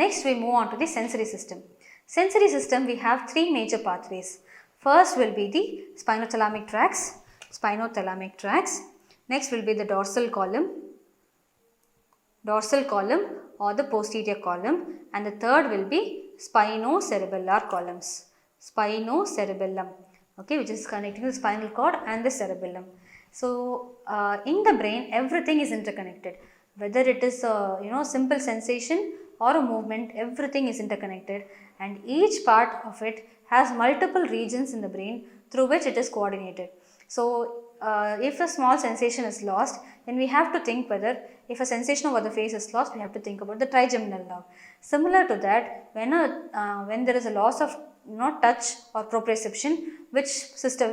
Next we move on to the sensory system. Sensory system, we have three major pathways. First will be the spinothalamic tracts. Next will be the dorsal column or the posterior column, and the third will be spinocerebellar columns. Spinocerebellum, okay, which is connecting the spinal cord and the cerebellum. So in the brain everything is interconnected, whether it is simple sensation or a movement, everything is interconnected, and each part of it has multiple regions in the brain through which it is coordinated. So if a small sensation is lost, then we have to think whether, if a sensation over the face is lost, we have to think about the trigeminal nerve. Similar to that, when there is a loss of touch or proprioception, which system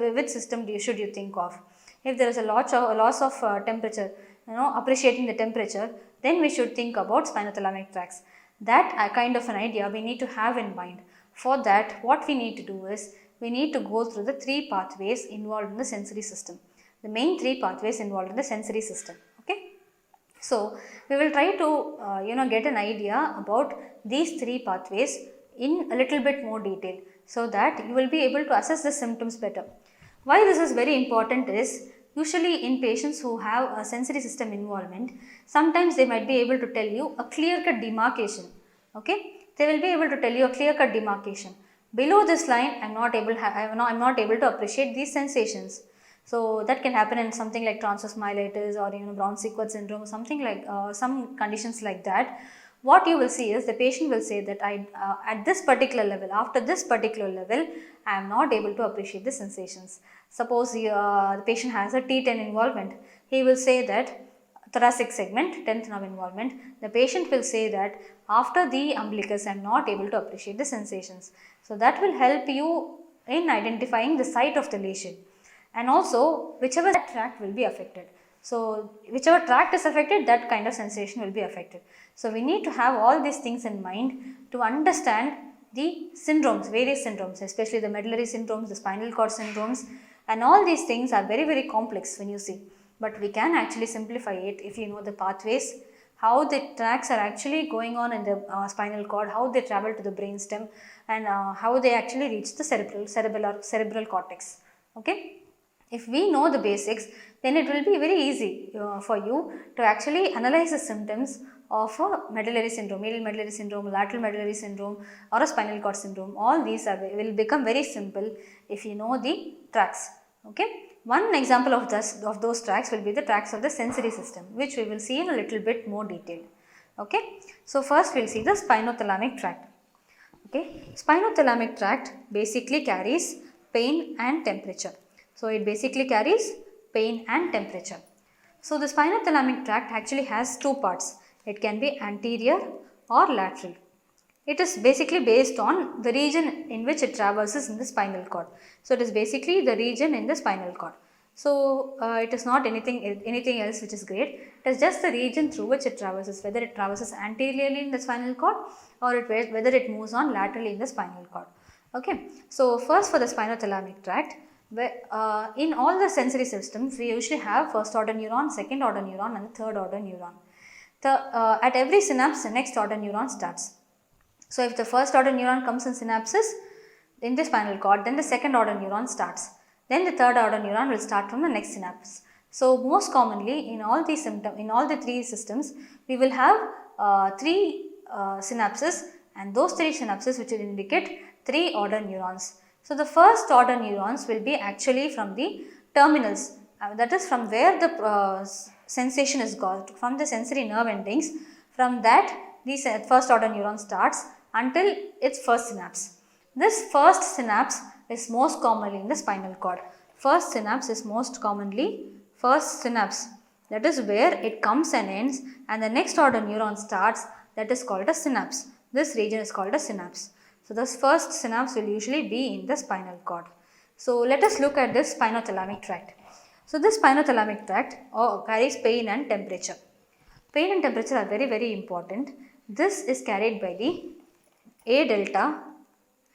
should you think of? If there is a loss of temperature, appreciating the temperature, then we should think about spinothalamic tracts. That kind of an idea we need to have in mind. For that, what we need to do is, we need to go through the three pathways involved in the sensory system. The main three pathways involved in the sensory system. Okay. So we will try to get an idea about these three pathways in a little bit more detail, so that you will be able to assess the symptoms better. Why this is very important is, usually in patients who have a sensory system involvement, sometimes they might be able to tell you a clear-cut demarcation. Okay, they will be able to tell you a clear-cut demarcation. Below this line, I am not able to appreciate these sensations. So that can happen in something like transverse myelitis or Brown-Sequard syndrome, something like some conditions like that. What you will see is, the patient will say that at this particular level, after this particular level, I am not able to appreciate the sensations. Suppose the patient has a T10 involvement, he will say that thoracic segment, 10th nerve involvement. The patient will say that after the umbilicus, I am not able to appreciate the sensations. So that will help you in identifying the site of the lesion, and also whichever tract will be affected. So whichever tract is affected, that kind of sensation will be affected. So we need to have all these things in mind to understand the syndromes, various syndromes, especially the medullary syndromes, the spinal cord syndromes, and all these things are very, very complex when you see. But we can actually simplify it if you know the pathways, how the tracts are actually going on in the spinal cord, how they travel to the brainstem, and how they actually reach the cerebral cortex. Okay. If we know the basics, then it will be very easy for you to actually analyze the symptoms of a medullary syndrome, medial medullary syndrome, lateral medullary syndrome, or a spinal cord syndrome. All these will become very simple if you know the tracts. Okay. One example of those tracts will be the tracts of the sensory system, which we will see in a little bit more detail. Okay. So first we will see the spinothalamic tract. Okay. Spinothalamic tract basically carries pain and temperature. So it basically carries pain and temperature. So the spinothalamic tract actually has two parts. It can be anterior or lateral. It is basically based on the region in which it traverses in the spinal cord. So it is basically the region in the spinal cord. So it is not anything else which is great. It is just the region through which it traverses, whether it traverses anteriorly in the spinal cord or whether it moves on laterally in the spinal cord. Okay. So first, for the spinothalamic tract, in all the sensory systems, we usually have first order neuron, second order neuron, and third order neuron. At every synapse, the next order neuron starts. So if the first order neuron comes in synapses in the spinal cord, then the second order neuron starts. Then the third order neuron will start from the next synapse. So most commonly in all the three systems, we will have three synapses, and those three synapses which will indicate three order neurons. So the first order neurons will be actually from the terminals, that is from where the sensation is got, from the sensory nerve endings. From that, the first order neuron starts until its first synapse. This first synapse is most commonly in the spinal cord. First synapse, that is where it comes and ends, and the next order neuron starts, that is called a synapse. This region is called a synapse. So this first synapse will usually be in the spinal cord. So let us look at this spinothalamic tract. So this spinothalamic tract carries pain and temperature. Pain and temperature are very, very important. This is carried by the A delta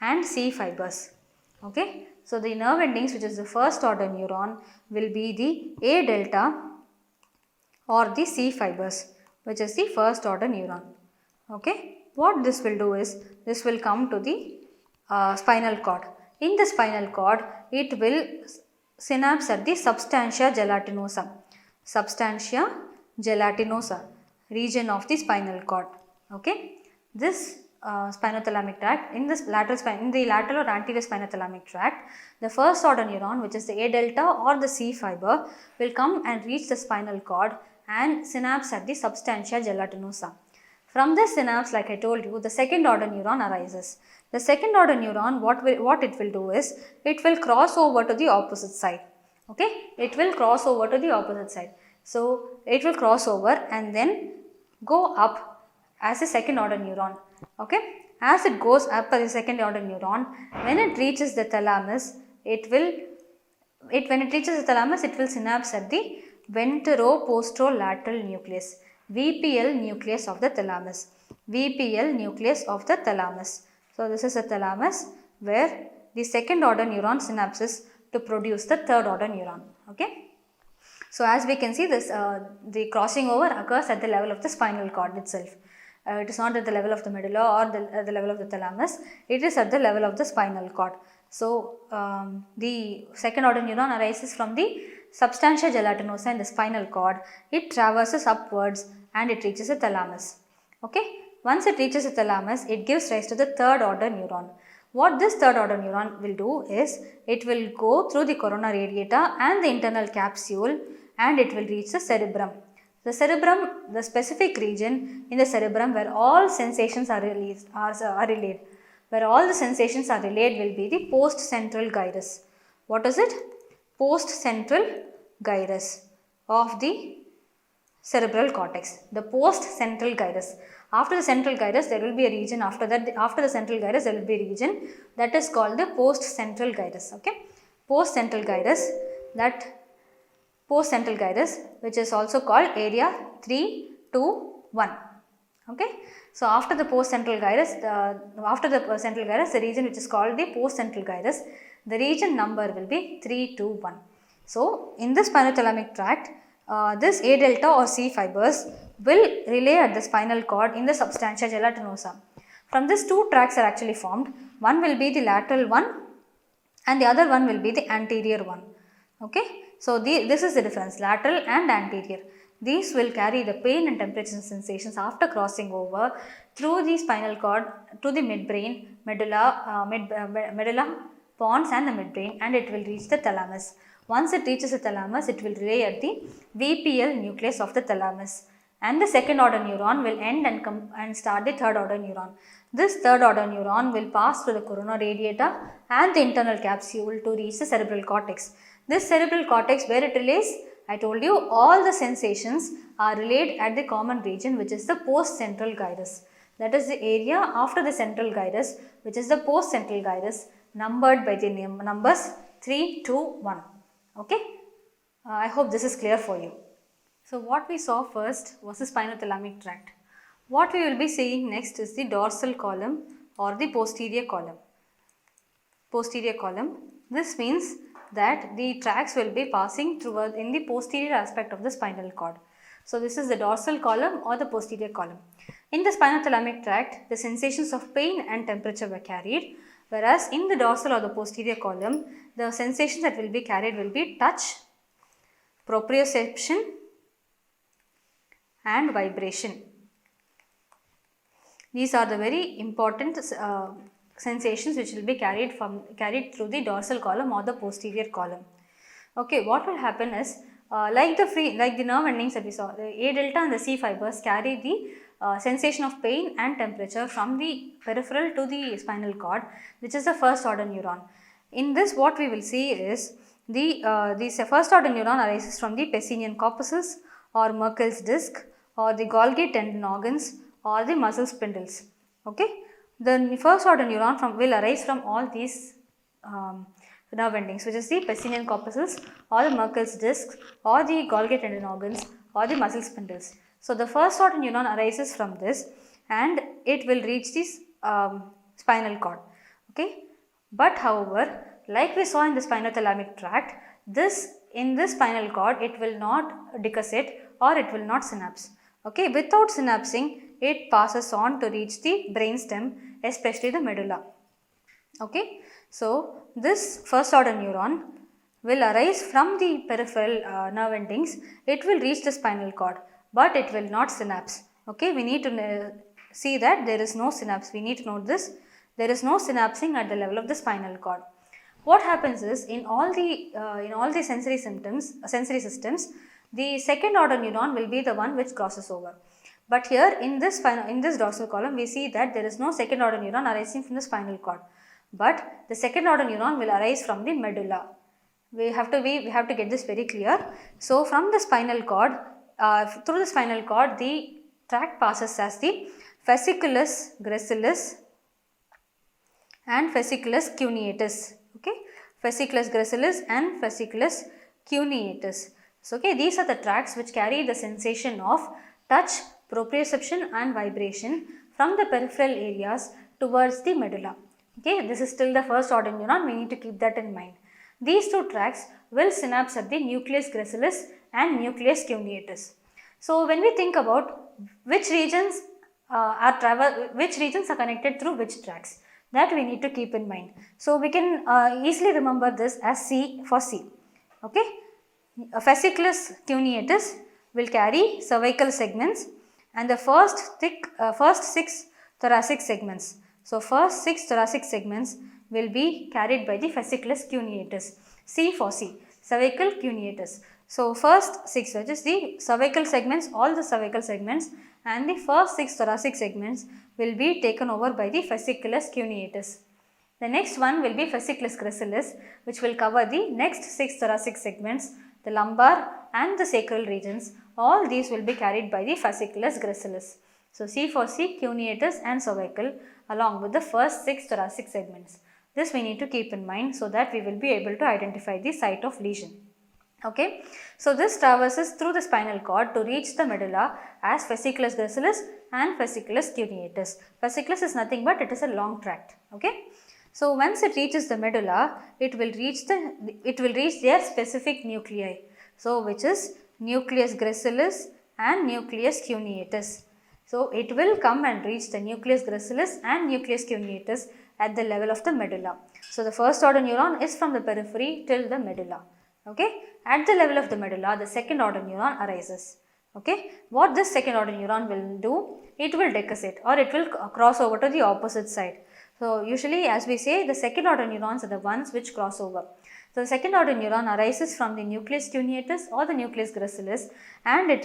and C fibers. Okay. So the nerve endings, which is the first order neuron, will be the A delta or the C fibers, which is the first order neuron. Okay. what this will do is, this will come to the spinal cord. In the spinal cord, it will synapse at the substantia gelatinosa. Substantia gelatinosa region of the spinal cord. Okay, this spinothalamic tract, in this in the lateral or anterior spinothalamic tract, the first order neuron, which is the A delta or the C fiber, will come and reach the spinal cord and synapse at the substantia gelatinosa. From this synapse, like I told you, the second order neuron arises. The second order neuron, what it will do is, it will cross over to the opposite side. Okay, it will cross over to the opposite side. So it will cross over and then go up as a second order neuron. Okay, as it goes up as a second order neuron, when it reaches the thalamus, when it reaches the thalamus, it will synapse at the ventero-posterolateral nucleus, VPL nucleus of the thalamus. VPL nucleus of the thalamus. So this is the thalamus where the second order neuron synapses to produce the third order neuron. Okay. So as we can see, this the crossing over occurs at the level of the spinal cord itself. It is not at the level of the medulla or at the level of the thalamus. It is at the level of the spinal cord. So the second order neuron arises from the substantia gelatinosa in the spinal cord. It traverses upwards and it reaches the thalamus. Okay. Once it reaches the thalamus, it gives rise to the third order neuron. What this third order neuron will do is, it will go through the corona radiata and the internal capsule and it will reach the cerebrum. The cerebrum, the specific region in the cerebrum where all sensations are relayed. Where all the sensations are relayed will be the post-central gyrus. What is it? Post-central gyrus of the cerebral cortex. The post-central gyrus. After the central gyrus, there will be a region. After the central gyrus, there will be a region that is called the post-central gyrus. Okay, post-central gyrus. That post-central gyrus, which is also called area 3, 2, 1. Okay, so after the post-central gyrus, the region which is called the post-central gyrus, the region number will be 3, 2, 1. So in the spinothalamic tract, this A delta or C fibers will relay at the spinal cord in the substantia gelatinosa. From this, two tracts are actually formed. One will be the lateral one and the other one will be the anterior one. Okay, so this is the difference, lateral and anterior. These will carry the pain and temperature sensations after crossing over through the spinal cord to the midbrain, medulla, pons and the midbrain, and it will reach the thalamus. Once it reaches the thalamus, it will relay at the VPL nucleus of the thalamus, and the second order neuron will end and start the third order neuron. This third order neuron will pass through the corona radiata and the internal capsule to reach the cerebral cortex. This cerebral cortex, where it relays, I told you, all the sensations are relayed at the common region, which is the post-central gyrus. That is the area after the central gyrus, which is the post-central gyrus, numbered by the numbers 3, 2, 1. Okay, I hope this is clear for you. So what we saw first was the spinothalamic tract. What we will be seeing next is the dorsal column or the posterior column. Posterior column. This means that the tracts will be passing through in the posterior aspect of the spinal cord. So this is the dorsal column or the posterior column. In the spinothalamic tract, the sensations of pain and temperature were carried, whereas in the dorsal or the posterior column, the sensations that will be carried will be touch, proprioception and vibration. These are the very important sensations which will be carried through the dorsal column or the posterior column. Okay, what will happen is, like the nerve endings that we saw, the A delta and the C fibers carry the sensation of pain and temperature from the peripheral to the spinal cord, which is the first order neuron. In this, what we will see is the first order neuron arises from the Pacinian corpuscles or Merkel's disc or the Golgi tendon organs or the muscle spindles. Okay, the first order neuron will arise from all these nerve endings, which is the Pacinian corpuscles or the Merkel's disc or the Golgi tendon organs or the muscle spindles. So the first order neuron arises from this and it will reach this spinal cord. Okay, but however, like we saw in the spinothalamic tract, in this spinal cord it will not decussate or it will not synapse. Okay, without synapsing, it passes on to reach the brainstem, especially the medulla. Okay, so this first order neuron will arise from the peripheral nerve endings. It will reach the spinal cord, but it will not synapse. Okay, we need to see that there is no synapse. We need to note this. There is no synapsing at the level of the spinal cord. What happens is in all the sensory systems, the second order neuron will be the one which crosses over. But here in this dorsal column, we see that there is no second order neuron arising from the spinal cord, but the second order neuron will arise from the medulla. We have to get this very clear. So from the spinal cord, through the spinal cord, the tract passes as the fasciculus gracilis and fasciculus cuneatus. Okay, fasciculus gracilis and fasciculus cuneatus. So, okay, these are the tracts which carry the sensation of touch, proprioception and vibration from the peripheral areas towards the medulla. Okay, this is still the first order neuron, we need to keep that in mind. These two tracts will synapse at the nucleus gracilis and nucleus cuneatus. So, when we think about which regions are connected through which tracts, that we need to keep in mind. So, we can easily remember this as C for C. Okay, fasciculus cuneatus will carry cervical segments and the first 6 thoracic segments. So, first 6 thoracic segments will be carried by the fasciculus cuneatus. C for C, cervical cuneatus. So, first 6, which is the cervical segments, all the cervical segments, and the first 6 thoracic segments will be taken over by the fasciculus cuneatus. The next one will be fasciculus gracilis, which will cover the next 6 thoracic segments, the lumbar and the sacral regions. All these will be carried by the fasciculus gracilis. So, C for C, cuneatus and cervical along with the first 6 thoracic segments. This we need to keep in mind so that we will be able to identify the site of lesion. Okay, so this traverses through the spinal cord to reach the medulla as fasciculus gracilis and fasciculus cuneatus. Fasciculus is nothing but it is a long tract. Okay, so once it reaches the medulla, it will reach their specific nuclei. So which is nucleus gracilis and nucleus cuneatus. So it will come and reach the nucleus gracilis and nucleus cuneatus at the level of the medulla. So the first order neuron is from the periphery till the medulla. Okay, at the level of the medulla, the second order neuron arises. Okay, what this second order neuron will do? It will decussate or it will cross over to the opposite side. So usually, as we say, the second order neurons are the ones which cross over. So the second order neuron arises from the nucleus cuneatus or the nucleus gracilis, and it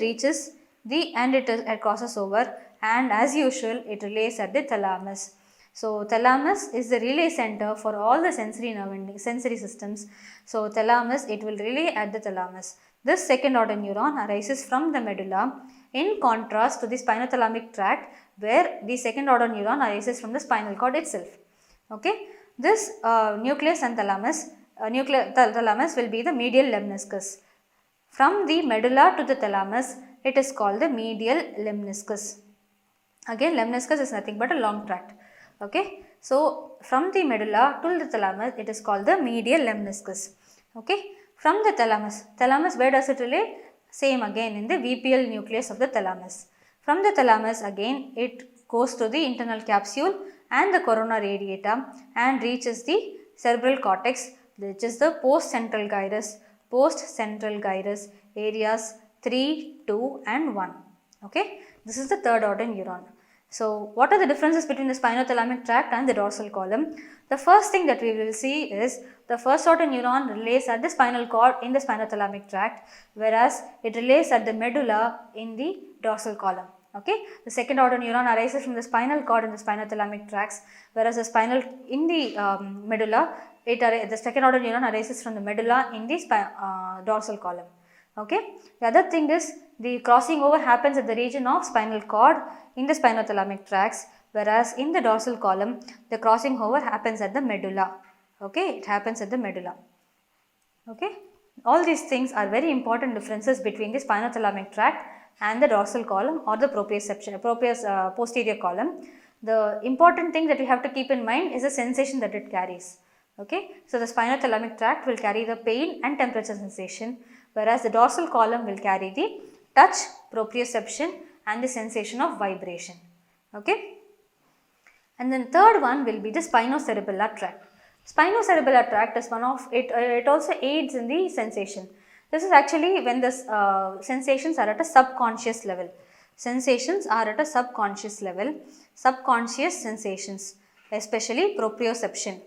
crosses over, and as usual it relays at the thalamus. So thalamus is the relay center for all the sensory systems. So thalamus, it will relay at the thalamus. This second order neuron arises from the medulla in contrast to the spinothalamic tract, where the second order neuron arises from the spinal cord itself. Okay, this nucleus and thalamus will be the medial lemniscus. From the medulla to the thalamus, it is called the medial lemniscus. Again, lemniscus is nothing but a long tract. Okay, so from the medulla to the thalamus, it is called the medial lemniscus. Okay, from the thalamus, where does it relay? Same again in the VPL nucleus of the thalamus. From the thalamus, again it goes to the internal capsule and the corona radiata and reaches the cerebral cortex, which is the post-central gyrus areas 3, 2 and 1. Okay, this is the third order neuron. So, what are the differences between the spinothalamic tract and the dorsal column? The first thing that we will see is the first order neuron relays at the spinal cord in the spinothalamic tract, whereas it relays at the medulla in the dorsal column. Okay, the second order neuron arises from the spinal cord in the spinothalamic tracts, whereas the medulla, the second order neuron arises from the medulla in the dorsal column. Okay, the other thing is the crossing over happens at the region of spinal cord in the spinothalamic tracts, whereas in the dorsal column the crossing over happens at the medulla. Okay, it happens at the medulla. Okay, all these things are very important differences between the spinothalamic tract and the dorsal column or the posterior column. The important thing that we have to keep in mind is the sensation that it carries. Okay, so the spinothalamic tract will carry the pain and temperature sensation, whereas the dorsal column will carry the touch, proprioception and the sensation of vibration. Okay. And then third one will be the spinocerebellar tract. Spinocerebellar tract is one of it. It also aids in the sensation. This is actually when the sensations are at a subconscious level. Sensations are at a subconscious level. Subconscious sensations, especially proprioception.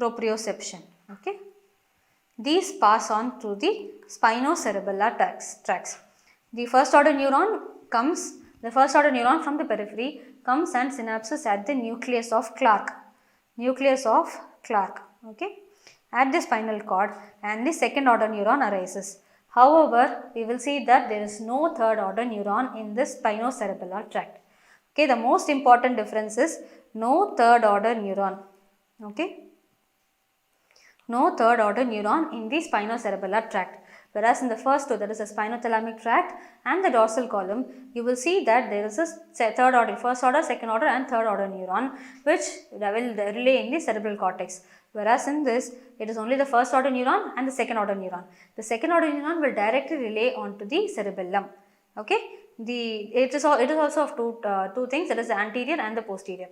Proprioception. Okay. These pass on through the spinocerebellar tracts. The first order neuron from the periphery comes and synapses at the nucleus of Clark. Okay, at the spinal cord, and the second order neuron arises. However, we will see that there is no third order neuron in this spinocerebellar tract. Okay, the most important difference is no third order neuron. Okay. No third order neuron in the spinocerebellar tract. Whereas in the first two, that is the spinothalamic tract and the dorsal column, you will see that there is a third order, first order, second order and third order neuron which will relay in the cerebral cortex. Whereas in this, it is only the first order neuron and the second order neuron. The second order neuron will directly relay onto the cerebellum. Okay. It is also of two things, that is the anterior and the posterior,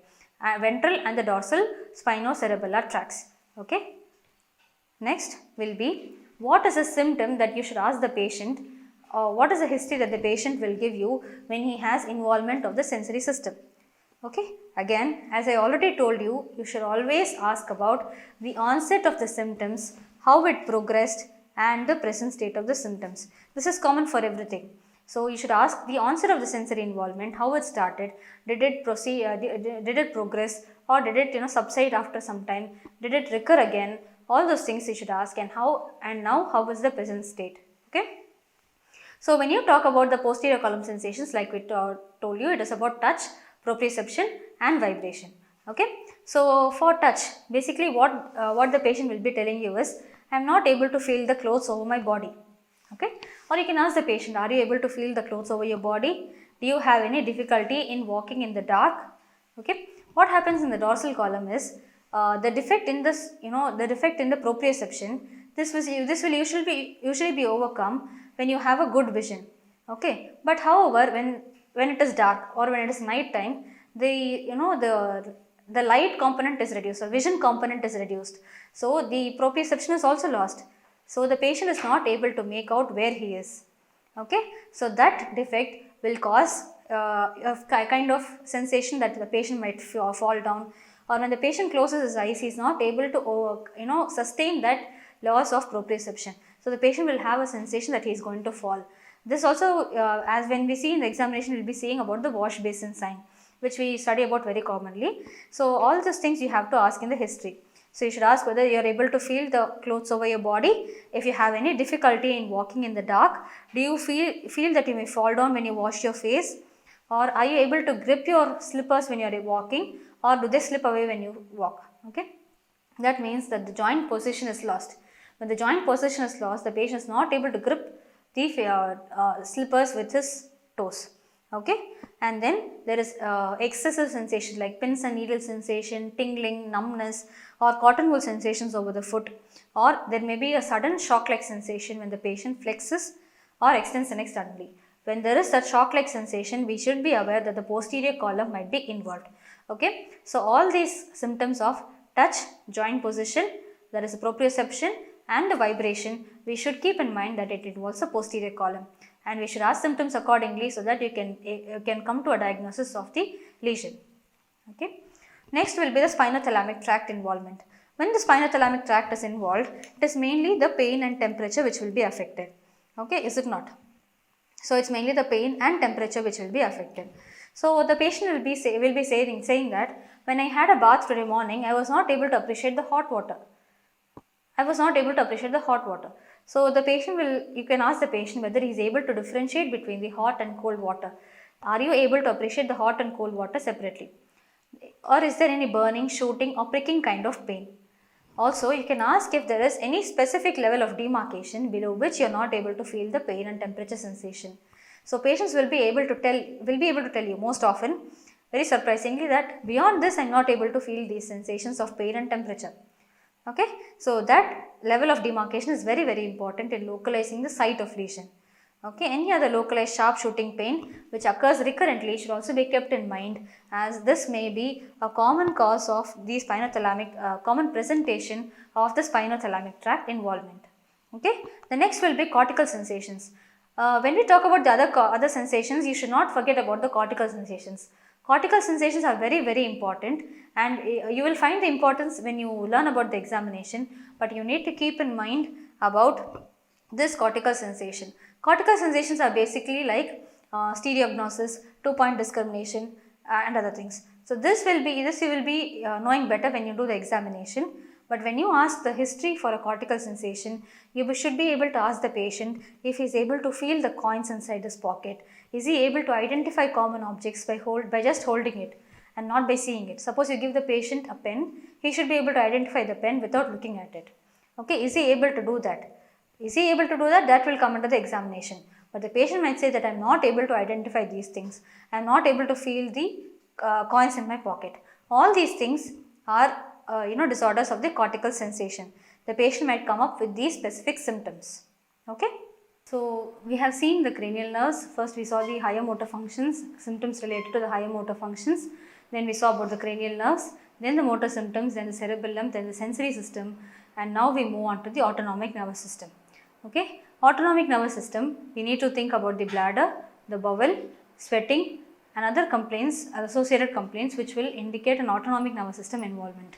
ventral and the dorsal spinocerebellar tracts. Okay. Next will be, what is a symptom that you should ask the patient, or what is the history that the patient will give you when he has involvement of the sensory system. Okay. Again, as I already told you, you should always ask about the onset of the symptoms, how it progressed and the present state of the symptoms. This is common for everything. So, you should ask the onset of the sensory involvement, how it started, did it proceed, did it progress, or did it subside after some time, did it recur again. All those things you should ask, and now how is the present state. Okay. So, when you talk about the posterior column sensations, like we told you, it is about touch, proprioception and vibration. Okay. So, for touch, basically what the patient will be telling you is, I am not able to feel the clothes over my body. Okay. Or you can ask the patient, are you able to feel the clothes over your body? Do you have any difficulty in walking in the dark? Okay. What happens in the dorsal column is, the defect in this, the defect in the proprioception, this will usually be overcome when you have a good vision. Okay. But however, when it is dark or when it is night time, the light component is reduced, or vision component is reduced. So the proprioception is also lost. So the patient is not able to make out where he is. Okay. So that defect will cause a kind of sensation that the patient might fall down, or when the patient closes his eyes, he is not able to sustain that loss of proprioception. So the patient will have a sensation that he is going to fall. This also, as when we see in the examination, we will be seeing about the wash basin sign, which we study about very commonly. So all these things you have to ask in the history. So you should ask whether you are able to feel the clothes over your body. If you have any difficulty in walking in the dark, do you feel that you may fall down when you wash your face? Or are you able to grip your slippers when you are walking, or do they slip away when you walk? Okay. That means that the joint position is lost. When the joint position is lost, the patient is not able to grip the slippers with his toes. Okay. And then there is excessive sensation like pins and needles sensation, tingling, numbness, or cotton wool sensations over the foot, or there may be a sudden shock like sensation when the patient flexes or extends the neck suddenly. When there is such shock like sensation, we should be aware that the posterior column might be involved. Okay. So all these symptoms of touch, joint position, that is proprioception and the vibration, we should keep in mind that it involves a posterior column, and we should ask symptoms accordingly so that you can come to a diagnosis of the lesion. Okay. Next will be the spinothalamic tract involvement. When the spinothalamic tract is involved, it is mainly the pain and temperature which will be affected. Okay, is it not? So it's mainly the pain and temperature which will be affected. So the patient will be saying that when I had a bath today morning, I was not able to appreciate the hot water. So the patient you can ask the patient whether he is able to differentiate between the hot and cold water. Are you able to appreciate the hot and cold water separately? Or is there any burning, shooting or pricking kind of pain? Also, you can ask if there is any specific level of demarcation below which you are not able to feel the pain and temperature sensation. So patients will be able to tell you most often, very surprisingly, that beyond this I am not able to feel these sensations of pain and temperature. Okay. So that level of demarcation is very, very important in localizing the site of lesion. Okay, any other localized sharp shooting pain which occurs recurrently should also be kept in mind, as this may be a common cause of the spinothalamic, common presentation of the spinothalamic tract involvement. Okay, the next will be cortical sensations. When we talk about the other sensations, you should not forget about the cortical sensations. Cortical sensations are very important, and you will find the importance when you learn about the examination, but you need to keep in mind about this cortical sensation. Cortical sensations are basically like stereognosis, 2-point discrimination, and other things. So this you will be knowing better when you do the examination. But when you ask the history for a cortical sensation, you should be able to ask the patient if he is able to feel the coins inside his pocket. Is he able to identify common objects by just holding it and not by seeing it? Suppose you give the patient a pen, he should be able to identify the pen without looking at it. Okay, is he able to do that? Is he able to do that? That will come under the examination. But the patient might say that I am not able to identify these things. I am not able to feel the coins in my pocket. All these things are disorders of the cortical sensation. The patient might come up with these specific symptoms. Okay. So we have seen the cranial nerves. First we saw the higher motor functions, symptoms related to the higher motor functions. Then we saw about the cranial nerves, then the motor symptoms, then the cerebellum, then the sensory system, and now we move on to the autonomic nervous system. Okay. Autonomic nervous system, we need to think about the bladder, the bowel, sweating, and other complaints, associated complaints which will indicate an autonomic nervous system involvement.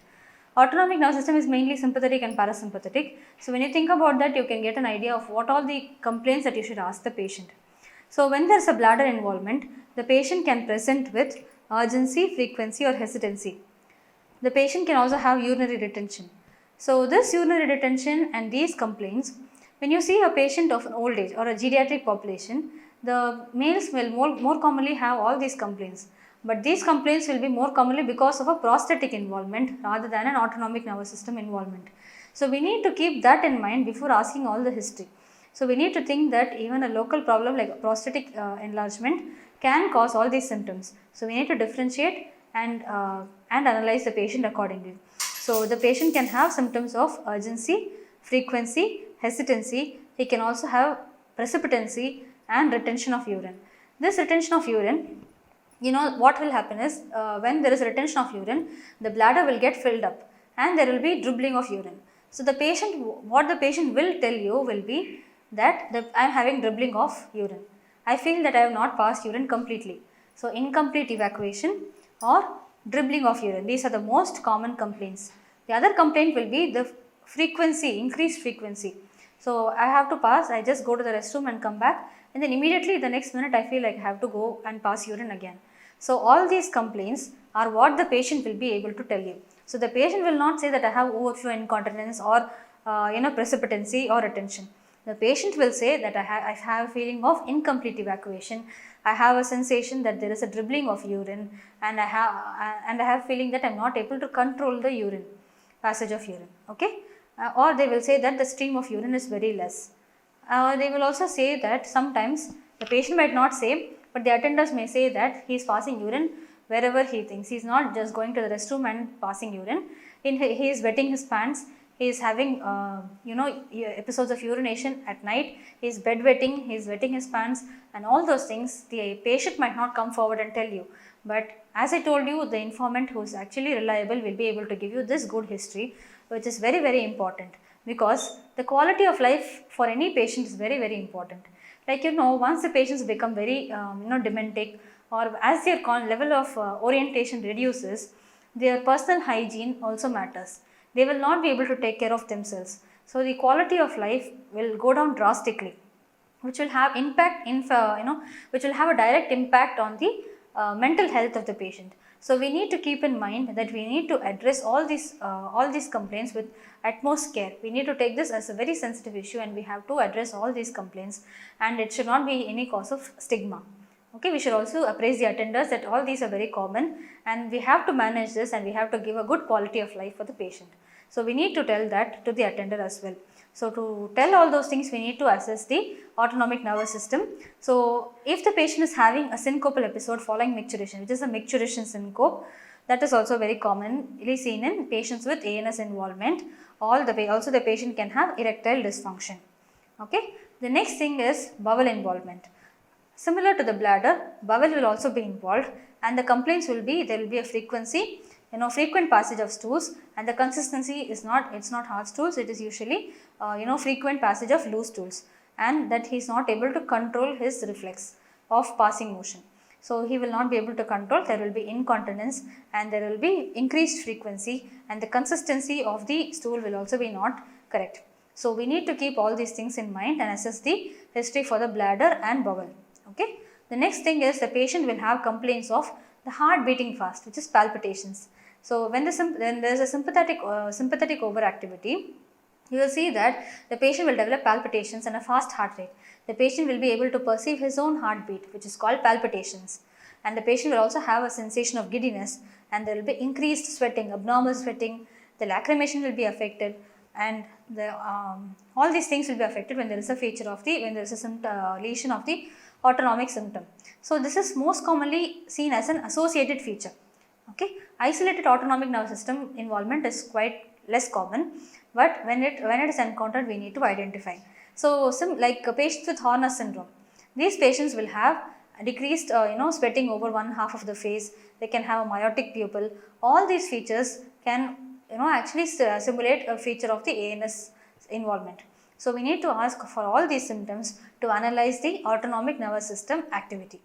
Autonomic nervous system is mainly sympathetic and parasympathetic. So when you think about that, you can get an idea of what all the complaints that you should ask the patient. So when there is a bladder involvement, the patient can present with urgency, frequency or hesitancy. The patient can also have urinary retention. So this urinary retention and these complaints, when you see a patient of an old age or a geriatric population, the males will more commonly have all these complaints. But these complaints will be more commonly because of a prosthetic involvement rather than an autonomic nervous system involvement. So we need to keep that in mind before asking all the history. So we need to think that even a local problem like prosthetic enlargement can cause all these symptoms. So we need to differentiate and analyze the patient accordingly. So the patient can have symptoms of urgency, frequency, hesitancy. He can also have precipitancy and retention of urine. This retention of urine, what will happen is when there is retention of urine, the bladder will get filled up and there will be dribbling of urine. So what the patient will tell you will be that I am having dribbling of urine. I feel that I have not passed urine completely. So incomplete evacuation or dribbling of urine. These are the most common complaints. The other complaint will be the frequency, increased frequency. So I have to pass, I just go to the restroom and come back, and then immediately the next minute I feel like I have to go and pass urine again. So all these complaints are what the patient will be able to tell you. So the patient will not say that I have overflow incontinence or precipitancy or retention. The patient will say that I have a feeling of incomplete evacuation. I have a sensation that there is a dribbling of urine, and I have feeling that I am not able to control the urine, passage of urine. Okay, or they will say that the stream of urine is very less. They will also say that sometimes the patient might not say, but the attenders may say that he is passing urine wherever he thinks. He is not just going to the restroom and passing urine. He is wetting his pants. He is having episodes of urination at night. He is bedwetting. He is wetting his pants, and all those things. The patient might not come forward and tell you, but as I told you, the informant who is actually reliable will be able to give you this good history, which is very important, because the quality of life for any patient is very important. Like once the patients become very dementic, or as their level of orientation reduces, their personal hygiene also matters. They will not be able to take care of themselves. So the quality of life will go down drastically, which will have which will have a direct impact on the mental health of the patient. So we need to keep in mind that we need to address all these complaints with utmost care. We need to take this as a very sensitive issue, and we have to address all these complaints, and it should not be any cause of stigma. Okay, we should also appraise the attenders that all these are very common, and we have to manage this, and we have to give a good quality of life for the patient. So we need to tell that to the attender as well. So to tell all those things, we need to assess the autonomic nervous system. So if the patient is having a syncopal episode following micturition, which is a micturition syncope, that is also very commonly seen in patients with ANS involvement. Also the patient can have erectile dysfunction. Okay. The next thing is bowel involvement. Similar to the bladder, bowel will also be involved, and the complaints will be, there will be a frequency, frequent passage of stools, and the consistency is not, it's not hard stools, it is usually frequent passage of loose stools, and that he is not able to control his reflex of passing motion. So he will not be able to control, there will be incontinence, and there will be increased frequency, and the consistency of the stool will also be not correct. So we need to keep all these things in mind and assess the history for the bladder and bowel. Okay. The next thing is the patient will have complaints of the heart beating fast, which is palpitations. So when there is a sympathetic overactivity, you will see that the patient will develop palpitations and a fast heart rate. The patient will be able to perceive his own heartbeat, which is called palpitations, and the patient will also have a sensation of giddiness, and there will be increased sweating, abnormal sweating, the lacrimation will be affected, and the all these things will be affected when there is a feature of the, when there is a lesion of the autonomic symptom. So this is most commonly seen as an associated feature. Okay, isolated autonomic nervous system involvement is quite less common, but when it is encountered, we need to identify. So like patients with Horner syndrome, these patients will have decreased sweating over one half of the face. They can have a myotic pupil. All these features can actually simulate a feature of the ANS involvement. So we need to ask for all these symptoms to analyze the autonomic nervous system activity.